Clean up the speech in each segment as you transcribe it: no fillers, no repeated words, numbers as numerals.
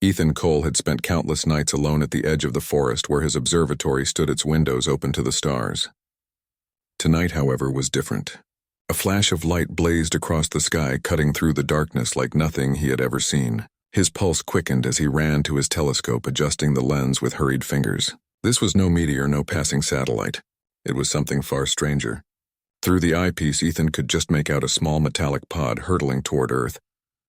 Ethan Cole had spent countless nights alone at the edge of the forest where his observatory stood, its windows open to the stars. Tonight, however, was different. A flash of light blazed across the sky, cutting through the darkness like nothing he had ever seen. His pulse quickened as he ran to his telescope, adjusting the lens with hurried fingers. This was no meteor, no passing satellite. It was something far stranger. Through the eyepiece, Ethan could just make out a small metallic pod hurtling toward Earth,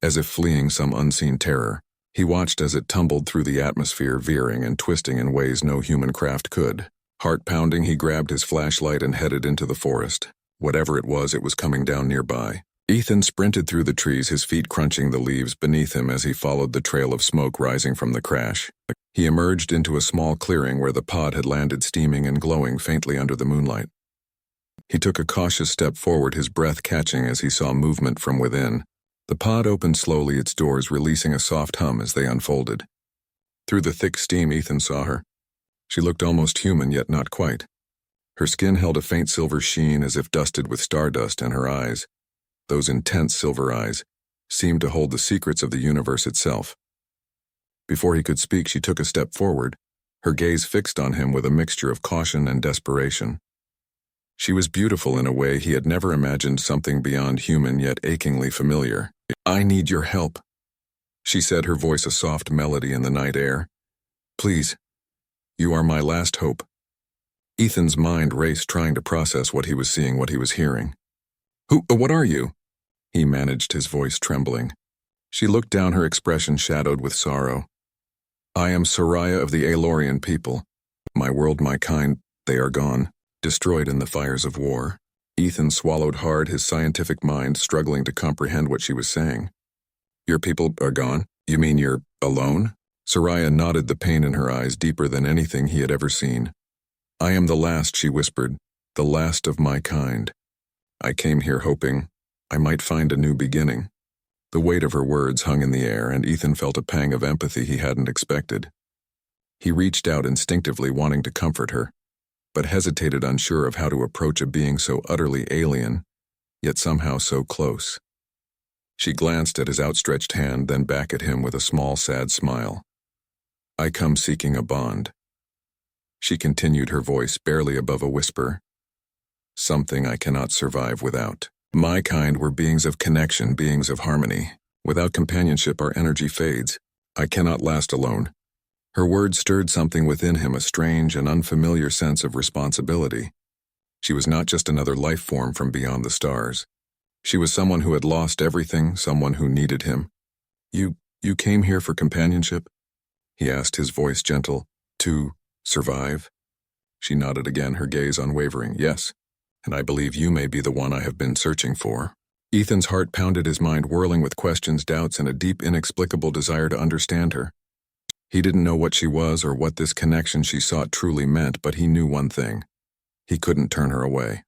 as if fleeing some unseen terror. He watched as it tumbled through the atmosphere, veering and twisting in ways no human craft could. Heart pounding, he grabbed his flashlight and headed into the forest. Whatever it was coming down nearby. Ethan sprinted through the trees, his feet crunching the leaves beneath him as he followed the trail of smoke rising from the crash. He emerged into a small clearing where the pod had landed, steaming and glowing faintly under the moonlight. He took a cautious step forward, his breath catching as he saw movement from within. The pod opened slowly, its doors releasing a soft hum as they unfolded. Through the thick steam, Ethan saw her. She looked almost human, yet not quite. Her skin held a faint silver sheen as if dusted with stardust, and her eyes, those intense silver eyes, seemed to hold the secrets of the universe itself. Before he could speak, she took a step forward, her gaze fixed on him with a mixture of caution and desperation. She was beautiful in a way he had never imagined, something beyond human yet achingly familiar. "I need your help," she said, her voice a soft melody in the night air. "Please, you are my last hope." Ethan's mind raced, trying to process what he was seeing, what he was hearing. What are you?" He managed, his voice trembling. She looked down, her expression shadowed with sorrow. "I am Soraya of the Aelorian people. My world, my kind, they are gone, destroyed in the fires of war." Ethan swallowed hard, his scientific mind struggling to comprehend what she was saying. "Your people are gone? You mean you're alone?" Soraya nodded, the pain in her eyes deeper than anything he had ever seen. "I am the last," she whispered, "the last of my kind. I came here hoping I might find a new beginning." The weight of her words hung in the air, and Ethan felt a pang of empathy he hadn't expected. He reached out instinctively, wanting to comfort her, but hesitated, unsure of how to approach a being so utterly alien, yet somehow so close. She glanced at his outstretched hand, then back at him with a small, sad smile. "I come seeking a bond," she continued, her voice barely above a whisper. "Something I cannot survive without. My kind were beings of connection, beings of harmony. Without companionship, our energy fades. I cannot last alone." Her words stirred something within him, a strange and unfamiliar sense of responsibility. She was not just another life form from beyond the stars. She was someone who had lost everything, someone who needed him. You came here for companionship?" he asked, his voice gentle. "To survive?" She nodded again, her gaze unwavering. "Yes, and I believe you may be the one I have been searching for." Ethan's heart pounded, his mind whirling with questions, doubts, and a deep, inexplicable desire to understand her. He didn't know what she was or what this connection she sought truly meant, but he knew one thing. He couldn't turn her away.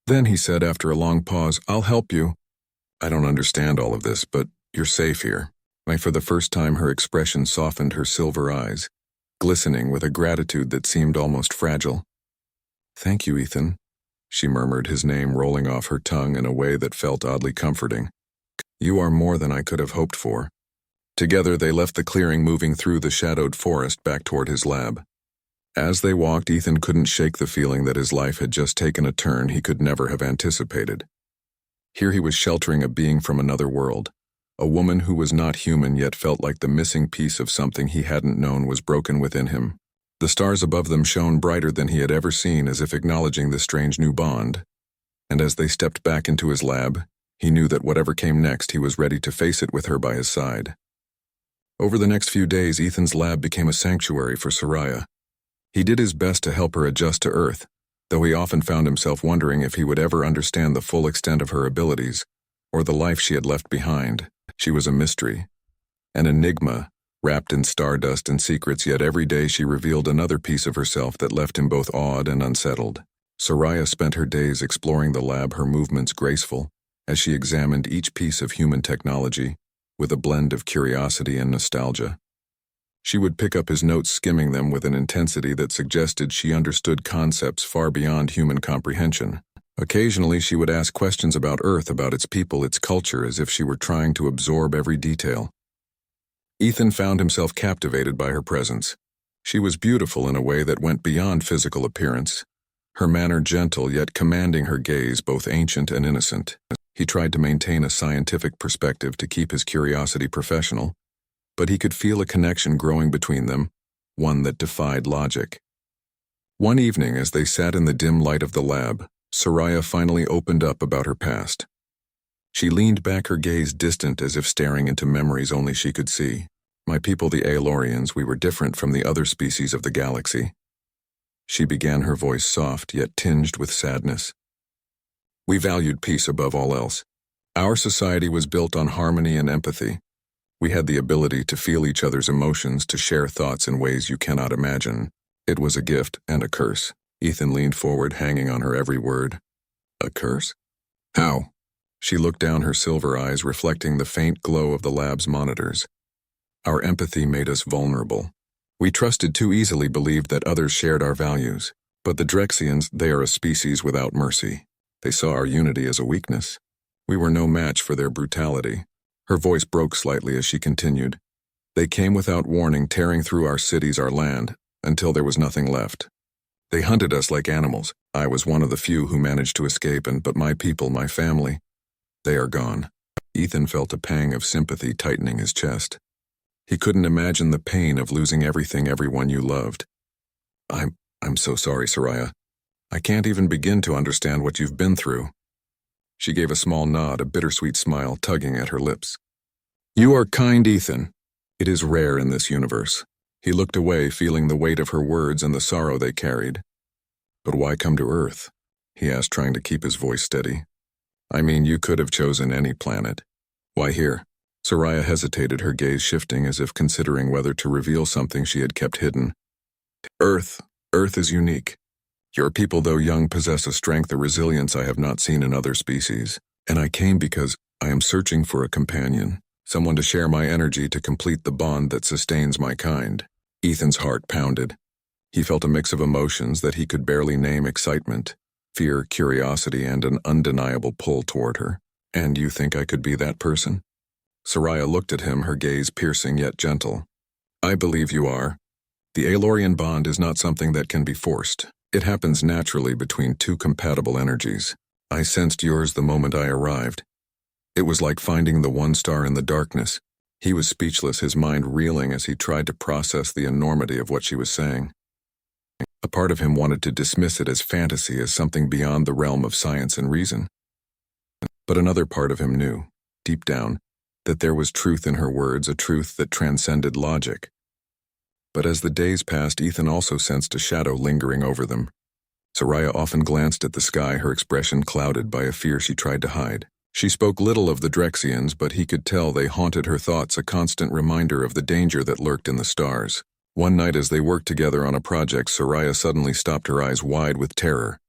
Then he said, after a long pause, "I'll help you. I don't understand all of this, but you're safe here." And for the first time, her expression softened, her silver eyes glistening with a gratitude that seemed almost fragile. "Thank you, Ethan," she murmured, his name rolling off her tongue in a way that felt oddly comforting. "You are more than I could have hoped for." Together they left the clearing, moving through the shadowed forest back toward his lab. As they walked, Ethan couldn't shake the feeling that his life had just taken a turn he could never have anticipated. Here he was sheltering a being from another world, a woman who was not human yet felt like the missing piece of something he hadn't known was broken within him. The stars above them shone brighter than he had ever seen, as if acknowledging the strange new bond. And as they stepped back into his lab, he knew that whatever came next, he was ready to face it with her by his side. Over the next few days, Ethan's lab became a sanctuary for Soraya. He did his best to help her adjust to Earth, though he often found himself wondering if he would ever understand the full extent of her abilities, or the life she had left behind. She was a mystery, an enigma, wrapped in stardust and secrets, yet every day she revealed another piece of herself that left him both awed and unsettled. Soraya spent her days exploring the lab, her movements graceful, as she examined each piece of human technology, with a blend of curiosity and nostalgia. She would pick up his notes, skimming them with an intensity that suggested she understood concepts far beyond human comprehension. Occasionally she would ask questions about Earth, about its people, its culture, as if she were trying to absorb every detail. Ethan found himself captivated by her presence. She was beautiful in a way that went beyond physical appearance, her manner gentle yet commanding, her gaze both ancient and innocent. He tried to maintain a scientific perspective to keep his curiosity professional, but he could feel a connection growing between them, one that defied logic. One evening, as they sat in the dim light of the lab, Soraya finally opened up about her past. She leaned back, her gaze distant as if staring into memories only she could see. My people, the Aelorians, we were different from the other species of the galaxy. She began, her voice soft yet tinged with sadness. We valued peace above all else. Our society was built on harmony and empathy. We had the ability to feel each other's emotions, to share thoughts in ways you cannot imagine. It was a gift and a curse. Ethan leaned forward, hanging on her every word. A curse? How? She looked down, her silver eyes reflecting the faint glow of the lab's monitors. Our empathy made us vulnerable. We trusted too easily, believed that others shared our values. But the Drexians, they are a species without mercy. They saw our unity as a weakness. We were no match for their brutality. Her voice broke slightly as she continued. They came without warning, tearing through our cities, our land, until there was nothing left. They hunted us like animals. I was one of the few who managed to escape, but my people, my family, they are gone. Ethan felt a pang of sympathy tightening his chest. He couldn't imagine the pain of losing everything, everyone you loved. I'm so sorry, Soraya. I can't even begin to understand what you've been through. She gave a small nod, a bittersweet smile tugging at her lips. You are kind, Ethan. It is rare in this universe. He looked away, feeling the weight of her words and the sorrow they carried. But why come to Earth? He asked, trying to keep his voice steady. I mean, you could have chosen any planet. Why here? Soraya hesitated, her gaze shifting as if considering whether to reveal something she had kept hidden. Earth is unique. Your people, though young, possess a strength, a resilience I have not seen in other species. And I came because I am searching for a companion, someone to share my energy, to complete the bond that sustains my kind. Ethan's heart pounded. He felt a mix of emotions that he could barely name: excitement, fear, curiosity, and an undeniable pull toward her. And you think I could be that person? Soraya looked at him, her gaze piercing yet gentle. I believe you are. The Aelorian bond is not something that can be forced. It happens naturally between two compatible energies. I sensed yours the moment I arrived. It was like finding the one star in the darkness. He was speechless, his mind reeling as he tried to process the enormity of what she was saying. A part of him wanted to dismiss it as fantasy, as something beyond the realm of science and reason. But another part of him knew, deep down, that there was truth in her words, a truth that transcended logic. But as the days passed, Ethan also sensed a shadow lingering over them. Soraya often glanced at the sky, her expression clouded by a fear she tried to hide. She spoke little of the Drexians, but he could tell they haunted her thoughts, a constant reminder of the danger that lurked in the stars. One night as they worked together on a project, Soraya suddenly stopped, her eyes wide with terror.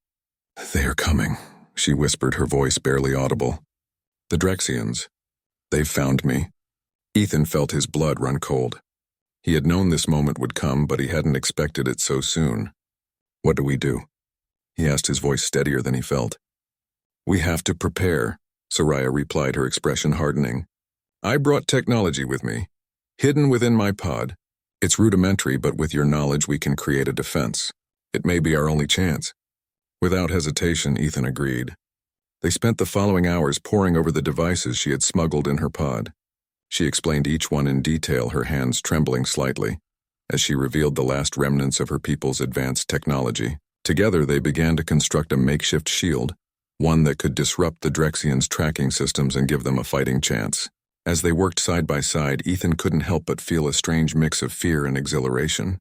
They are coming, she whispered, her voice barely audible. The Drexians. They've found me. Ethan felt his blood run cold. He had known this moment would come, but he hadn't expected it so soon. What do we do? He asked, his voice steadier than he felt. We have to prepare, Soraya replied, her expression hardening. I brought technology with me, hidden within my pod. It's rudimentary, but with your knowledge we can create a defense. It may be our only chance. Without hesitation, Ethan agreed. They spent the following hours poring over the devices she had smuggled in her pod. She explained each one in detail, her hands trembling slightly, as she revealed the last remnants of her people's advanced technology. Together they began to construct a makeshift shield, one that could disrupt the Drexians' tracking systems and give them a fighting chance. As they worked side by side, Ethan couldn't help but feel a strange mix of fear and exhilaration.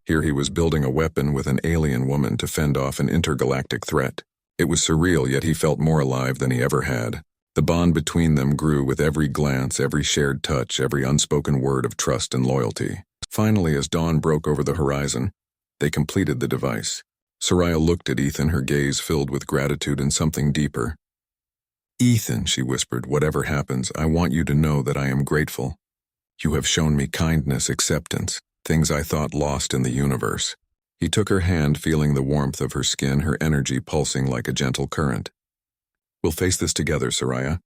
Here he was building a weapon with an alien woman to fend off an intergalactic threat. It was surreal, yet he felt more alive than he ever had. The bond between them grew with every glance, every shared touch, every unspoken word of trust and loyalty. Finally, as dawn broke over the horizon, they completed the device. Soraya looked at Ethan, her gaze filled with gratitude and something deeper. Ethan, she whispered, whatever happens, I want you to know that I am grateful. You have shown me kindness, acceptance, things I thought lost in the universe. He took her hand, feeling the warmth of her skin, her energy pulsing like a gentle current. We'll face this together, Soraya.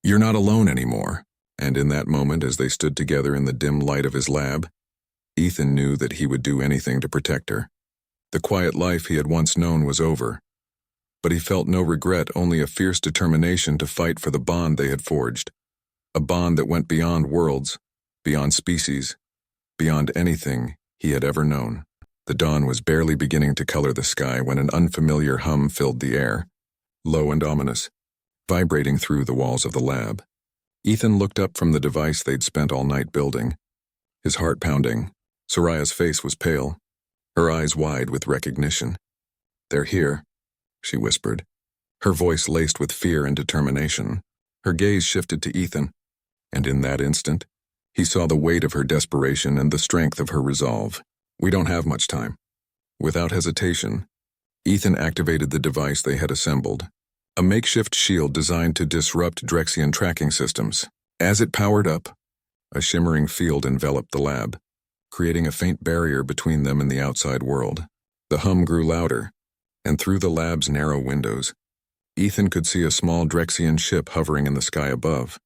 You're not alone anymore. And in that moment, as they stood together in the dim light of his lab, Ethan knew that he would do anything to protect her. The quiet life he had once known was over, but he felt no regret, only a fierce determination to fight for the bond they had forged. A bond that went beyond worlds, beyond species, beyond anything he had ever known. The dawn was barely beginning to color the sky when an unfamiliar hum filled the air, low and ominous, vibrating through the walls of the lab. Ethan looked up from the device they'd spent all night building, his heart pounding. Soraya's face was pale, her eyes wide with recognition. "They're here," she whispered, her voice laced with fear and determination. Her gaze shifted to Ethan, and in that instant, he saw the weight of her desperation and the strength of her resolve. "We don't have much time." Without hesitation, Ethan activated the device they had assembled, a makeshift shield designed to disrupt Drexian tracking systems. As it powered up, a shimmering field enveloped the lab, creating a faint barrier between them and the outside world. The hum grew louder, and through the lab's narrow windows, Ethan could see a small Drexian ship hovering in the sky above,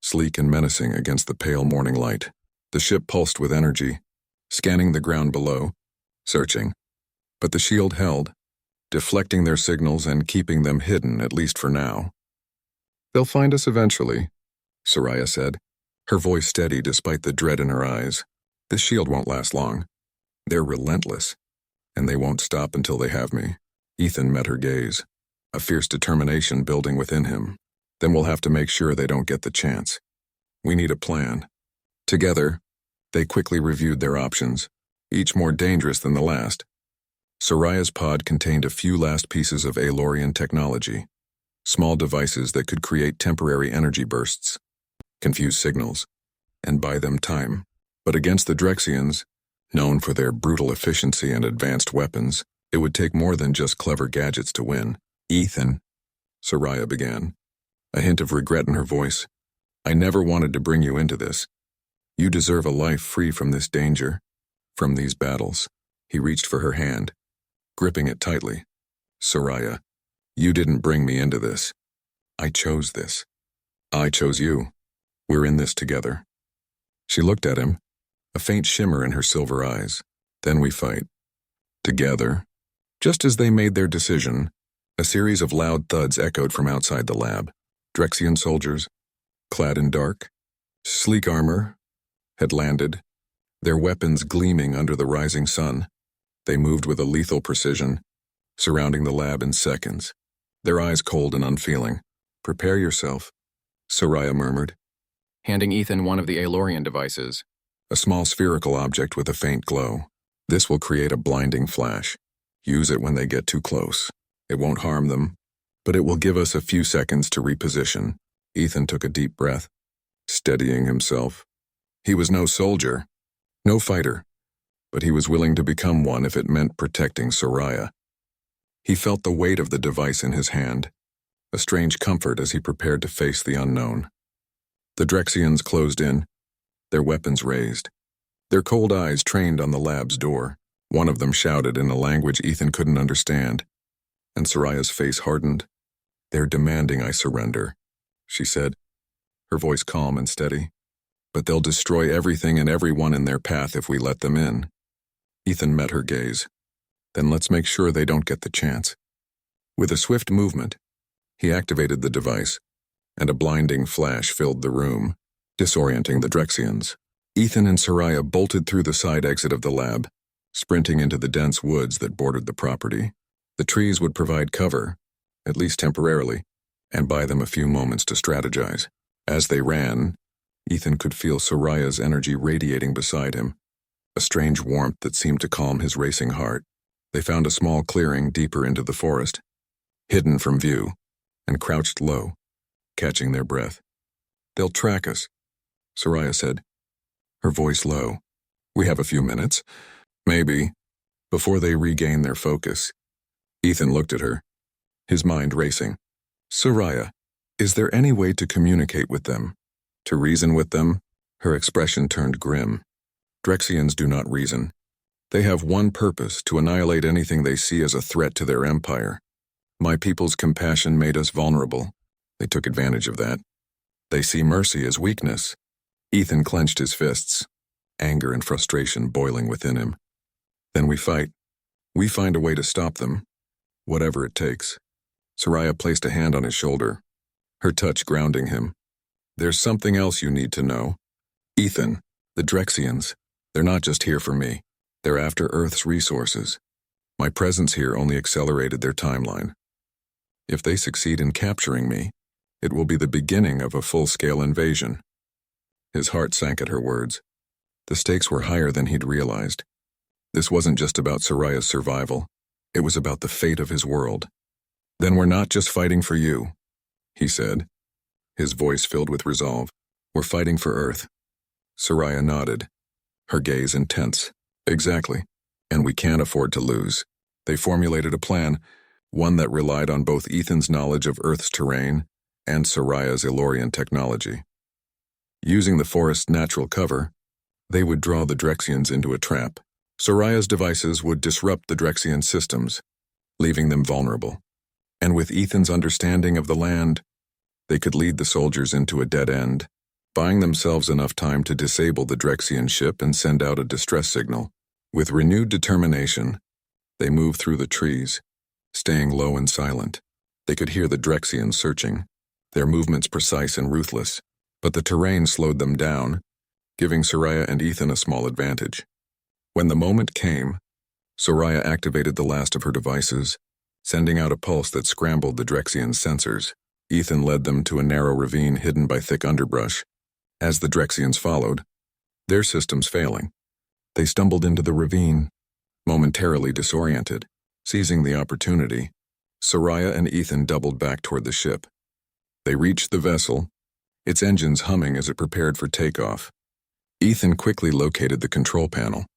sleek and menacing against the pale morning light. The ship pulsed with energy, scanning the ground below, searching. But the shield held, deflecting their signals and keeping them hidden, at least for now. "They'll find us eventually," Soraya said, her voice steady despite the dread in her eyes. "This shield won't last long. They're relentless, and they won't stop until they have me." Ethan met her gaze, a fierce determination building within him. "Then we'll have to make sure they don't get the chance. We need a plan." Together, they quickly reviewed their options, each more dangerous than the last. Soraya's pod contained a few last pieces of Aelorian technology, small devices that could create temporary energy bursts, confuse signals, and buy them time. But against the Drexians, known for their brutal efficiency and advanced weapons, it would take more than just clever gadgets to win. "Ethan," Soraya began, a hint of regret in her voice, "I never wanted to bring you into this. You deserve a life free from this danger, from these battles." He reached for her hand, gripping it tightly. "Soraya, you didn't bring me into this. I chose this. I chose you. We're in this together." She looked at him, a faint shimmer in her silver eyes. "Then we fight. Together." Just as they made their decision, a series of loud thuds echoed from outside the lab. Drexian soldiers, clad in dark, sleek armor, had landed, their weapons gleaming under the rising sun. They moved with a lethal precision, surrounding the lab in seconds, their eyes cold and unfeeling. "Prepare yourself," Soraya murmured, handing Ethan one of the Aelorian devices, a small spherical object with a faint glow. "This will create a blinding flash. Use it when they get too close. It won't harm them, but it will give us a few seconds to reposition." Ethan took a deep breath, steadying himself. He was no soldier, no fighter, but he was willing to become one if it meant protecting Soraya. He felt the weight of the device in his hand, a strange comfort as he prepared to face the unknown. The Drexians closed in, their weapons raised, their cold eyes trained on the lab's door. One of them shouted in a language Ethan couldn't understand, and Soraya's face hardened. "They're demanding I surrender," she said, her voice calm and steady. "But they'll destroy everything and everyone in their path if we let them in." Ethan met her gaze. "Then let's make sure they don't get the chance." With a swift movement, he activated the device, and a blinding flash filled the room, disorienting the Drexians. Ethan and Soraya bolted through the side exit of the lab, sprinting into the dense woods that bordered the property. The trees would provide cover, at least temporarily, and buy them a few moments to strategize. As they ran, Ethan could feel Soraya's energy radiating beside him, a strange warmth that seemed to calm his racing heart. They found a small clearing deeper into the forest, hidden from view, and crouched low, catching their breath. "They'll track us," Soraya said, her voice low. "We have a few minutes, maybe, before they regain their focus." Ethan looked at her, his mind racing. "Soraya, is there any way to communicate with them? To reason with them?" Her expression turned grim. "Drexians do not reason. They have one purpose: to annihilate anything they see as a threat to their empire. My people's compassion made us vulnerable. They took advantage of that. They see mercy as weakness. Ethan clenched his fists, anger and frustration boiling within him. Then we fight. We find a way to stop them, whatever it takes. Soraya placed a hand on his shoulder, her touch grounding him. There's something else you need to know. Ethan, the Drexians, they're not just here for me. They're after Earth's resources. My presence here only accelerated their timeline. If they succeed in capturing me, it will be the beginning of a full-scale invasion. His heart sank at her words. The stakes were higher than he'd realized. This wasn't just about Soraya's survival. It was about the fate of his world. Then we're not just fighting for you, he said, his voice filled with resolve. We're fighting for Earth. Soraya nodded, her gaze intense. Exactly. And we can't afford to lose. They formulated a plan, one that relied on both Ethan's knowledge of Earth's terrain and Soraya's Elorian technology. Using the forest's natural cover, they would draw the Drexians into a trap. Soraya's devices would disrupt the Drexian systems, leaving them vulnerable. And with Ethan's understanding of the land, they could lead the soldiers into a dead end, buying themselves enough time to disable the Drexian ship and send out a distress signal. With renewed determination, they moved through the trees, staying low and silent. They could hear the Drexians searching, their movements precise and ruthless, but the terrain slowed them down, giving Soraya and Ethan a small advantage. When the moment came, Soraya activated the last of her devices, sending out a pulse that scrambled the Drexian sensors. Ethan led them to a narrow ravine hidden by thick underbrush. As the Drexians followed, their systems failing, they stumbled into the ravine, momentarily disoriented. Seizing the opportunity, Soraya and Ethan doubled back toward the ship. They reached the vessel, its engines humming as it prepared for takeoff. Ethan quickly located the control panel,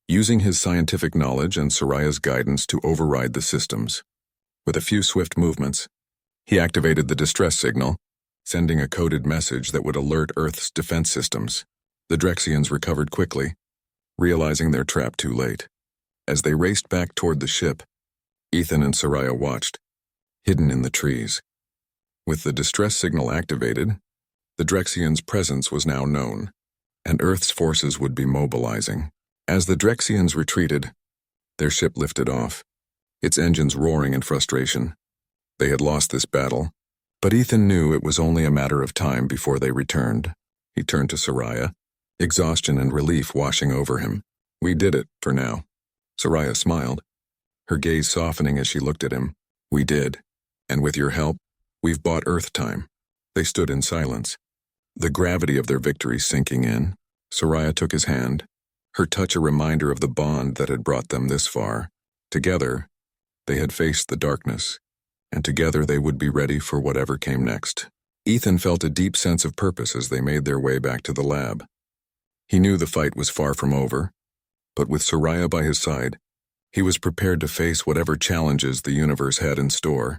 using his scientific knowledge and Soraya's guidance to override the systems. With a few swift movements, he activated the distress signal, sending a coded message that would alert Earth's defense systems. The Drexians recovered quickly, realizing their trap too late. As they raced back toward the ship, Ethan and Soraya watched, hidden in the trees. With the distress signal activated, the Drexians' presence was now known, and Earth's forces would be mobilizing. As the Drexians retreated, their ship lifted off, its engines roaring in frustration. They had lost this battle, but Ethan knew it was only a matter of time before they returned. He turned to Soraya, exhaustion and relief washing over him. We did it, for now. Soraya smiled, her gaze softening as she looked at him. We did, and with your help, we've bought Earth time. They stood in silence, the gravity of their victory sinking in. Soraya took his hand, her touch a reminder of the bond that had brought them this far. Together, they had faced the darkness, and together they would be ready for whatever came next. Ethan felt a deep sense of purpose as they made their way back to the lab. He knew the fight was far from over, but with Soraya by his side, he was prepared to face whatever challenges the universe had in store.